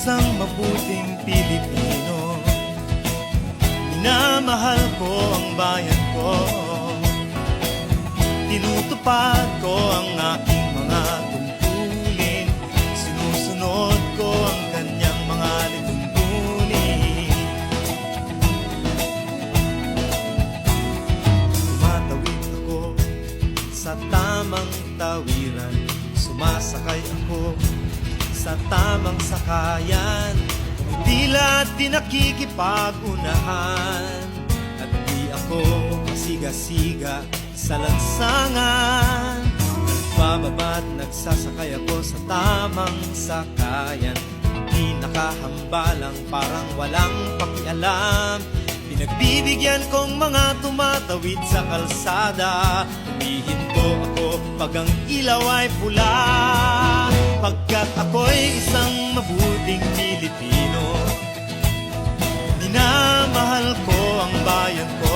isang mabuting Pilipino. Minamahal ko ang bayan ko, tinutupad ko ang aking mga tungkulin, sinusunod ko ang kanyang mga lituntunin. Tumatawid ako sa tamang tawiran, sumasakay ako sa tamang sakayan, tila di nakikipag-unahan, at di ako masiga-siga sa lansangan. Nagbababa't nagsasakay ako sa tamang sakayan, di nakahambalang parang walang pakialam. Pinagbibigyan kong mga tumatawid sa kalsada, humihinto ako pag ang ilaw ay pula, pagkat ako'y isang mabuting Pilipino. Minamahal ko ang bayan ko,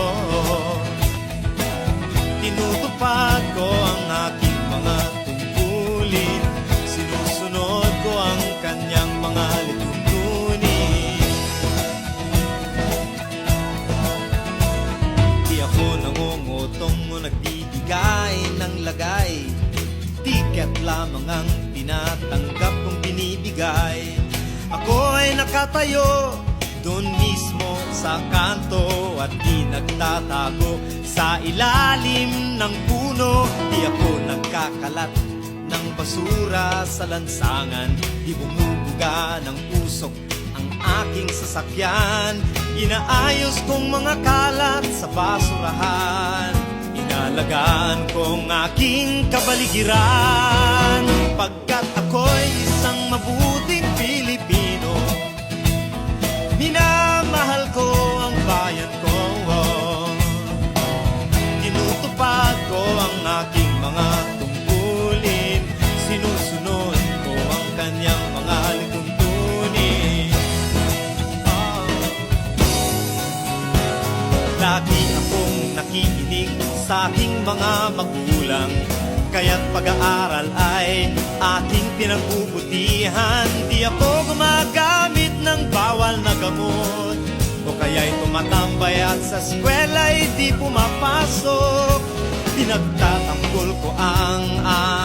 tinutupad ko ang aking mga tungkulin, sinusunod ko ang kanyang mga lituntunin. Di ako nangungutong o nagbibigay ng lagay, tiket lamang ang tinatanggap kong binibigay. Ako ay nakatayo doon mismo sa kanto at di nagtatago sa ilalim ng puno. Di ako nagkakalat ng basura sa lansangan, di bumubuga ng usok ang aking sasakyan. Inaayos kong mga kalat sa basurahan, inalagaan kong aking kabaligiran, pagkat ako'y isang mabuting Pilipino. Minamahal ko ang bayan ko, tinutupad ko ang aking mga tungkulin, sinusunod ko ang kanyang mga lituntunin. Lagi akong nakikinig sa aking mga magulang, kaya't pag-aaral ay aking pinagbubutihan. Di ako gumagamit ng bawal na gamot, o kaya'y tumatambay at sa eskwela'y di pumapasok. Pinagtatanggol ko ang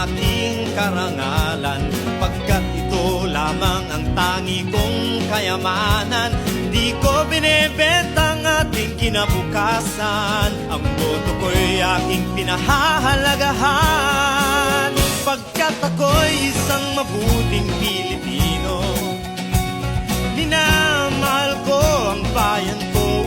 aking karangalan, pagkat ito lamang ang tangi kong kayamanan. Di ko binebenta ang ating kinabukasan, ang boto ko'y aking pinahahalagahan, pagkat ako'y isang mabuting Pilipino. Minamahal ko ang bayan ko,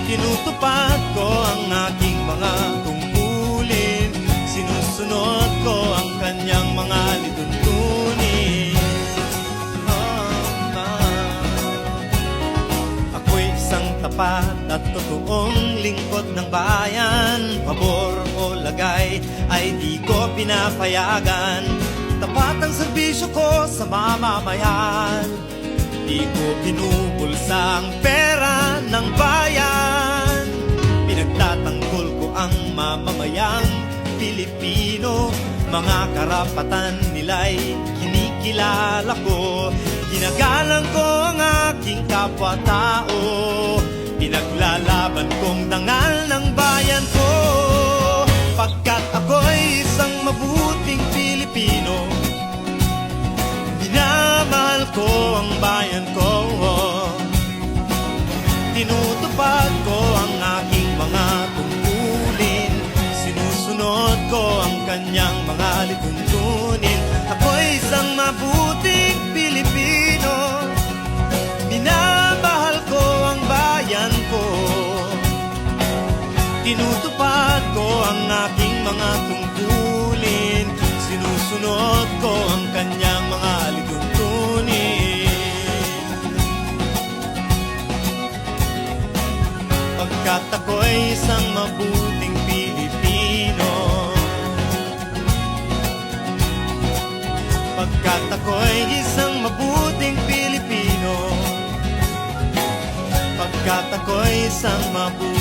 tinutupad ko ang aking mga tungkulin, sinusunod ko ang kanyang mga lituntunin. Ako'y isang tapat at totoong lingkod ng bayan, pabor o lagay ay di ko pinapayagan. Tapat ang serbisyo ko sa mamamayan, di ko pinupulsa ang pera ng bayan. Pinagtatanggol ko ang mamamayang Pilipino, mga karapatan nila'y kinikilala ko. Ginagalang ko ang aking kapwa-tao, pinaglalaban kong dangal ng bayan ko, pagkat ako'y isang mabuting Pilipino. Minamahal ko ang bayan ko, tinutupad ko ang aking mga tungkulin, sinusunod ko ang kanyang mga lituntunin. Ako'y isang mabuting Pilipino, minamahal ko ang bayan ko, tinutupad ko ang aking mga tungkulin, sinusunod ko ang kanyang mga lituntunin. Pagkat ako'y isang mabuting Pilipino, pagkat ako'y isang mabuting Pilipino, pagkat ako'y isang mabuting